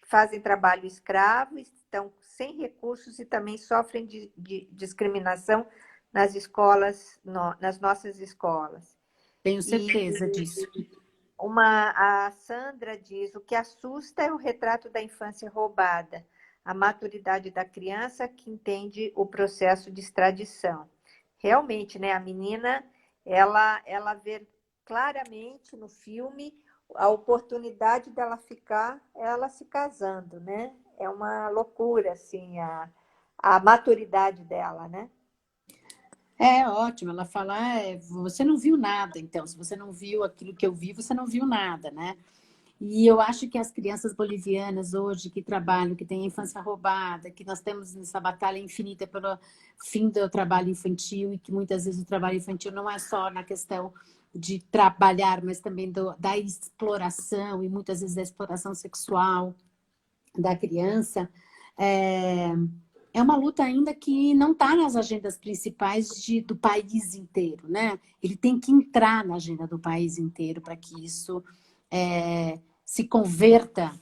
fazem trabalho escravo, estão sem recursos e também sofrem de discriminação nas escolas, nas nossas escolas. Tenho certeza disso. A Sandra diz, o que assusta é o retrato da infância roubada, a maturidade da criança que entende o processo de extradição. Realmente, né, a menina, ela vê claramente no filme a oportunidade dela ela se casando, né? É uma loucura, assim, a maturidade dela, né? É ótimo, ela fala, você não viu nada, então, se você não viu aquilo que eu vi, você não viu nada, né? E eu acho que as crianças bolivianas hoje que trabalham, que têm a infância roubada, que nós temos essa batalha infinita pelo fim do trabalho infantil e que muitas vezes o trabalho infantil não é só na questão de trabalhar, mas também da exploração e muitas vezes da exploração sexual da criança, é uma luta ainda que não está nas agendas principais do país inteiro, né? Ele tem que entrar na agenda do país inteiro para que isso se converta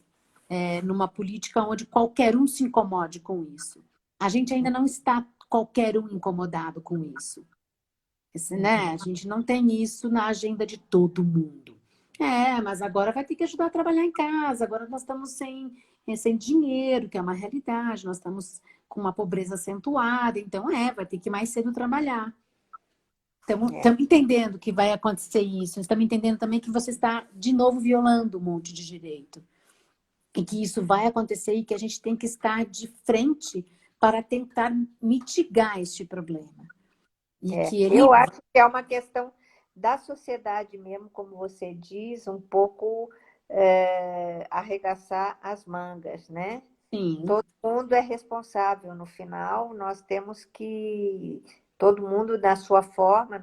numa política onde qualquer um se incomode com isso. A gente ainda não está qualquer um incomodado com isso. Né? A gente não tem isso na agenda de todo mundo. Mas agora vai ter que ajudar a trabalhar em casa, agora nós estamos sem dinheiro, que é uma realidade, nós estamos com uma pobreza acentuada. Então, vai ter que ir mais cedo trabalhar. Estamos entendendo que vai acontecer isso. Estamos entendendo também que você está, de novo, violando um monte de direito. E que isso vai acontecer e que a gente tem que estar de frente para tentar mitigar este problema. E que eu acho que é uma questão da sociedade mesmo, como você diz, um pouco arregaçar as mangas, né? Sim. Todo mundo é responsável no final, nós temos que, todo mundo na sua forma,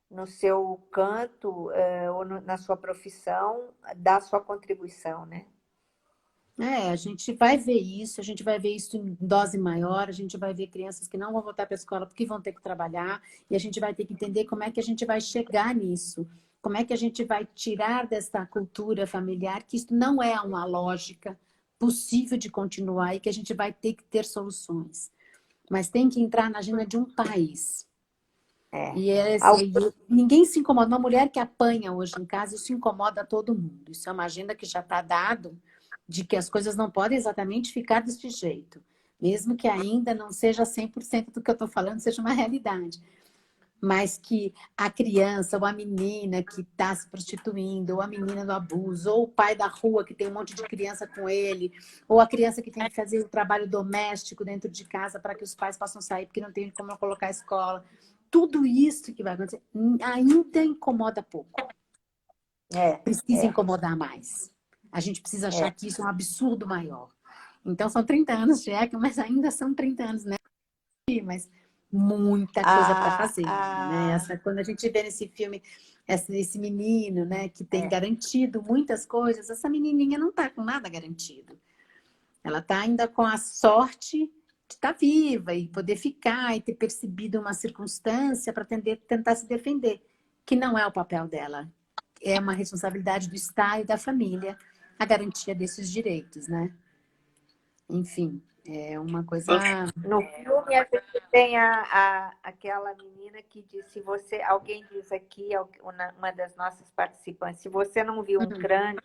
no seu canto, ou na sua profissão, dar a sua contribuição, né? A gente vai ver isso, a gente vai ver isso em dose maior, a gente vai ver crianças que não vão voltar para a escola porque vão ter que trabalhar, e a gente vai ter que entender como é que a gente vai chegar nisso, como é que a gente vai tirar dessa cultura familiar, que isso não é uma lógica possível de continuar e que a gente vai ter que ter soluções. Mas tem que entrar na agenda de um país. E ninguém se incomoda. Uma mulher que apanha hoje em casa, isso incomoda todo mundo. Isso é uma agenda que já está dado de que as coisas não podem exatamente ficar desse jeito. Mesmo que ainda não seja 100% do que eu estou falando, seja uma realidade. Mas que a criança ou a menina que está se prostituindo, ou a menina do abuso, ou o pai da rua que tem um monte de criança com ele, ou a criança que tem que fazer o trabalho doméstico dentro de casa para que os pais possam sair porque não tem como colocar a escola. Tudo isso que vai acontecer ainda incomoda pouco. Precisa incomodar mais. A gente precisa achar que isso é um absurdo maior. Então, são 30 anos de ECA, mas ainda são 30 anos, né? Mas muita coisa para fazer. Né? Quando a gente vê nesse filme esse menino, né, que tem garantido muitas coisas, essa menininha não está com nada garantido. Ela está ainda com a sorte de estar viva e poder ficar e ter percebido uma circunstância para tentar se defender, que não é o papel dela. É uma responsabilidade do Estado e da família a garantia desses direitos, né? Enfim, é uma coisa... No filme, a gente tem aquela menina que diz, se você... Alguém diz aqui, uma das nossas participantes, se você não viu um crânio,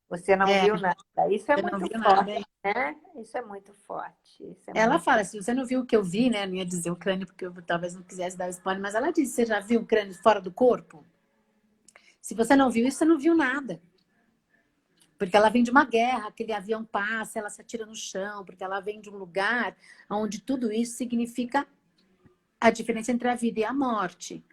você não viu nada. Isso é muito forte, né? Isso é muito forte. Ela fala, se você não viu o que eu vi, né? Não ia dizer o crânio, porque eu talvez não quisesse dar spoiler, mas ela disse, você já viu um crânio fora do corpo? Se você não viu isso, você não viu nada. Porque ela vem de uma guerra, aquele avião passa, ela se atira no chão, porque ela vem de um lugar onde tudo isso significa a diferença entre a vida e a morte.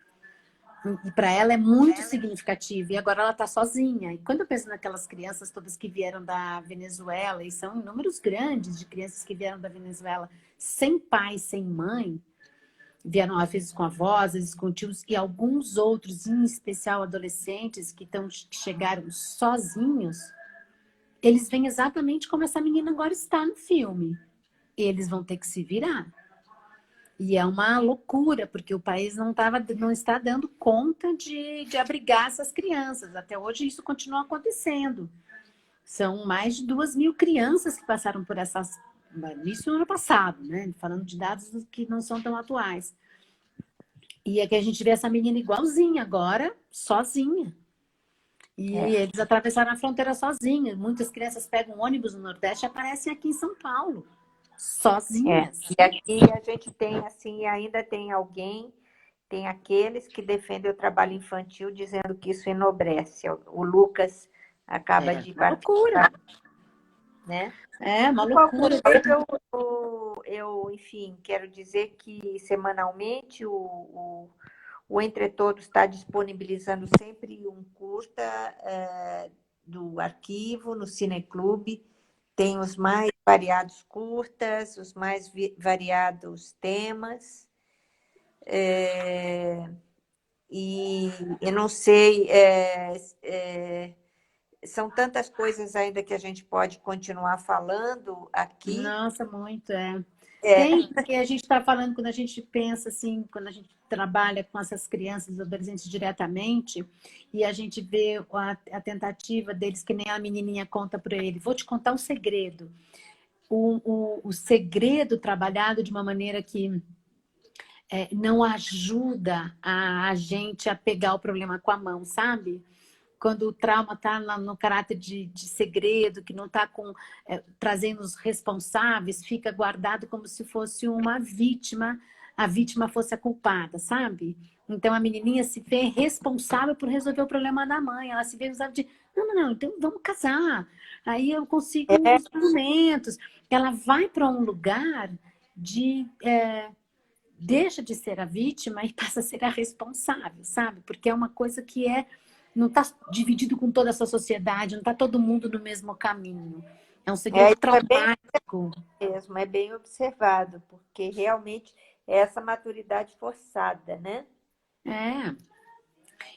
E para ela é muito significativo. E agora ela está sozinha. E quando eu penso naquelas crianças todas que vieram da Venezuela, e são números grandes de crianças que vieram da Venezuela sem pai, sem mãe, vieram às vezes com avós, às vezes com tios, e alguns outros, em especial adolescentes, que chegaram sozinhos, eles vêm exatamente como essa menina agora está no filme. Eles vão ter que se virar. E é uma loucura, porque o país não está dando conta de abrigar essas crianças. Até hoje isso continua acontecendo. São mais de 2.000 crianças que passaram por essas... Isso no ano passado, né? Falando de dados que não são tão atuais. E é que a gente vê essa menina igualzinha agora, sozinha. E eles atravessaram a fronteira sozinhos. Muitas crianças pegam um ônibus no Nordeste e aparecem aqui em São Paulo. Sozinhas. E aqui a gente tem, assim, ainda tem aqueles que defendem o trabalho infantil dizendo que isso enobrece. O Lucas acaba de participar. Né? É uma loucura. Eu, enfim, quero dizer que semanalmente o Entre Todos está disponibilizando sempre um curta do arquivo no Cineclube. Tem os mais variados curtas, os mais variados temas. E eu não sei... são tantas coisas ainda que a gente pode continuar falando aqui. Nossa, muito, Tem, porque a gente está falando, quando a gente pensa assim, quando a gente trabalha com essas crianças e adolescentes diretamente, e a gente vê a tentativa deles, que nem a menininha conta para ele. Vou te contar um segredo. O segredo trabalhado de uma maneira que não ajuda a gente a pegar o problema com a mão, sabe? quando o trauma está no caráter de segredo, que não está trazendo os responsáveis, fica guardado como se fosse uma vítima, a vítima fosse a culpada, sabe? Então a menininha se vê responsável por resolver o problema da mãe, ela se vê responsável de, não, então vamos casar, aí eu consigo É, os alimentos. Ela vai para um lugar de... deixa de ser a vítima e passa a ser a responsável, sabe? Porque é uma coisa que não está dividido com toda essa sociedade, não está todo mundo no mesmo caminho. É um segredo isso é bem traumático. mesmo, é bem observado, porque realmente é essa maturidade forçada, né? É.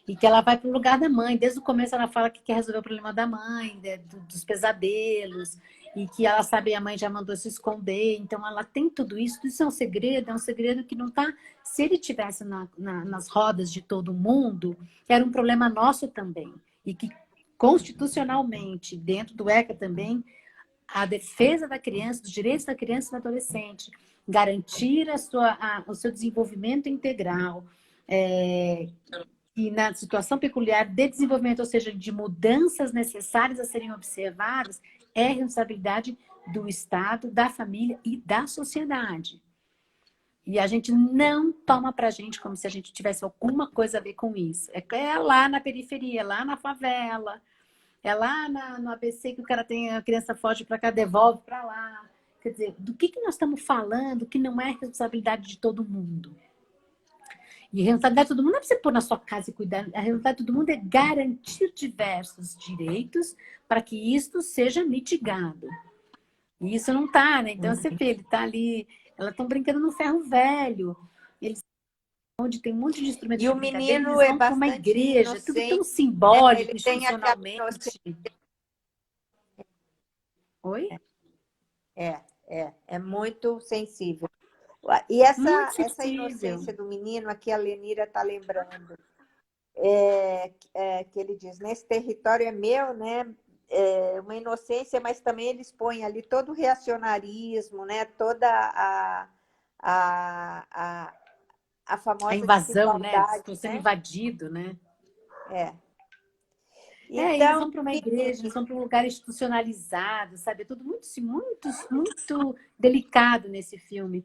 E que ela vai para o lugar da mãe. Desde o começo ela fala que quer resolver o problema da mãe, dos pesadelos, e que ela sabe que a mãe já mandou se esconder. Então ela tem tudo isso. Isso é um segredo que não está... Se ele tivesse nas rodas de todo mundo, era um problema nosso também. E que constitucionalmente, dentro do ECA também, a defesa da criança, dos direitos da criança e do adolescente, garantir o seu desenvolvimento integral, e na situação peculiar de desenvolvimento, ou seja, de mudanças necessárias a serem observadas, é responsabilidade do Estado, da família e da sociedade. E a gente não toma pra gente como se a gente tivesse alguma coisa a ver com isso. É lá na periferia, lá na favela, é lá no ABC que o cara tem, a criança foge para cá, devolve para lá. Quer dizer, do que nós estamos falando que não é responsabilidade de todo mundo? E a responsabilidade de todo mundo não é você pôr na sua casa e cuidar. A responsabilidade de todo mundo é garantir diversos direitos para que isto seja mitigado. E isso não está, né? Então, você vê, ele está ali... Elas estão brincando no ferro velho. Eles, onde tem um monte de instrumentos E de o brincadeira, menino eles é vão para uma bastante igreja. Tudo tão inocente, né? Ele simbólico, tem aquela inocência. institucionalmente. Oi? É muito sensível. E Muito essa sensível. inocência do menino, aqui a Lenira está lembrando, que ele diz, nesse território é meu, né? Uma inocência, mas também eles põem ali todo o reacionarismo, né? Toda a, a, a A famosa invasão, né? desigualdade, Estou sendo né? invadido, né? É. Eles Então, vão para uma igreja, eles vão para um lugar institucionalizado, sabe? É tudo muito delicado nesse filme.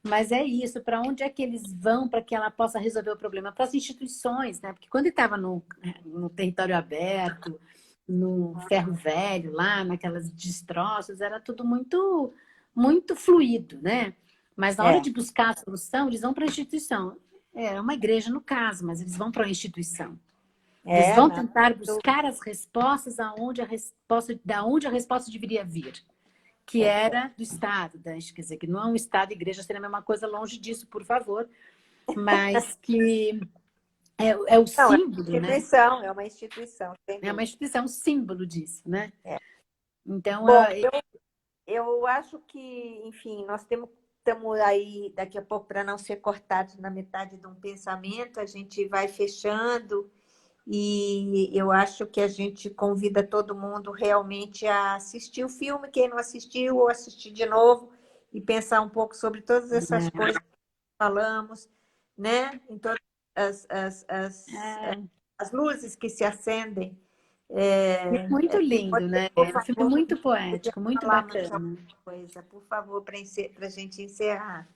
Mas é isso, para onde é que eles vão para que ela possa resolver o problema? Para as instituições, né? Porque quando ele estava no território aberto, no ferro velho, lá, naquelas destroços, era tudo muito fluido, né? Mas na hora é, de buscar a solução, eles vão para a instituição. É uma igreja no caso, mas eles vão para a instituição. Eles vão não. tentar buscar as respostas da onde a resposta deveria vir, que era do Estado, né? Quer dizer, que não é um Estado e igreja seria a mesma coisa, longe disso, por favor, mas que é o Não, símbolo, né? é uma instituição, sem É uma dúvida. instituição, um símbolo disso, né? É. Então, Bom, eu acho que, enfim, estamos aí daqui a pouco para não ser cortados na metade de um pensamento, a gente vai fechando e eu acho que a gente convida todo mundo realmente a assistir o filme, quem não assistiu, ou assistir de novo e pensar um pouco sobre todas essas coisas que falamos, né? Em todas as, as, as, as luzes que se acendem. é muito E lindo, você, né? por É um filme favor, muito podia poético, muito falar mais bacana. alguma coisa, por favor, para a gente encerrar.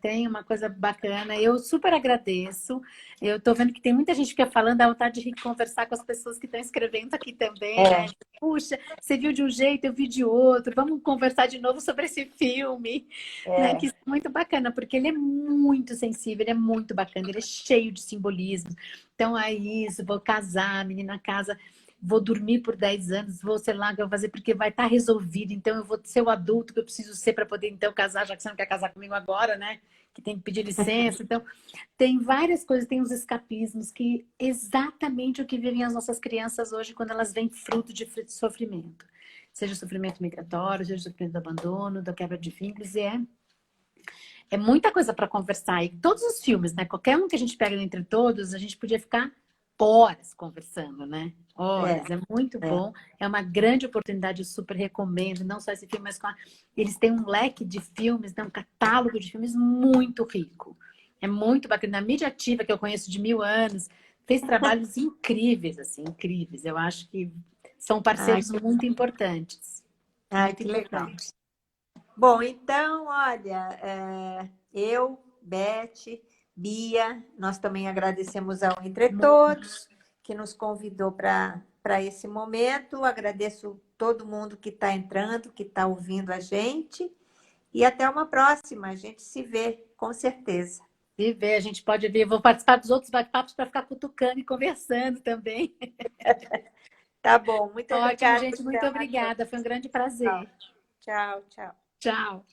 Tem uma coisa bacana. Eu super agradeço. Eu estou vendo que tem muita gente que fica falando, dá vontade de conversar com as pessoas que estão escrevendo aqui também, É, né? Puxa, você viu de um jeito, eu vi de outro. Vamos conversar de novo sobre esse filme, né? Que é, isso é muito bacana, porque ele é muito sensível, ele é muito bacana, ele é cheio de simbolismo. Então é isso, vou casar, a menina casa, vou dormir por 10 anos, vou, sei lá, o que eu vou fazer, porque vai estar resolvido, então eu vou ser o adulto que eu preciso ser para poder, então, casar, já que você não quer casar comigo agora, né? Que tem que pedir licença. Então, tem várias coisas, tem os escapismos, que exatamente o que vivem as nossas crianças hoje, quando elas vêm fruto de sofrimento. Seja sofrimento migratório, seja sofrimento do abandono, da quebra de vínculos, é muita coisa para conversar. E todos os filmes, né? Qualquer um que a gente pega entre todos, a gente podia ficar horas conversando, né? é, Horas. É muito é. bom. É uma grande oportunidade, eu super recomendo. Não só esse filme, mas eles têm um leque de filmes, né? Um catálogo de filmes muito rico. É muito bacana. Na mídia ativa, que eu conheço de 1000 anos, fez trabalhos incríveis, assim, incríveis. Eu acho que são Ai, parceiros muito importantes. ai, Muito que legal. importantes. Bom, então, olha, eu, Beth, Bia, nós também agradecemos ao Entre Todos, que nos convidou para esse momento. Agradeço todo mundo que está entrando, que está ouvindo a gente. E até uma próxima. A gente se vê, com certeza. E ver, a gente pode ver. Eu vou participar dos outros bate-papos para ficar cutucando e conversando também. Tá bom. Muito Ótimo, obrigada, gente. Muito então, a obrigada. Foi um todos. grande prazer. Tchau, tchau. Tchau.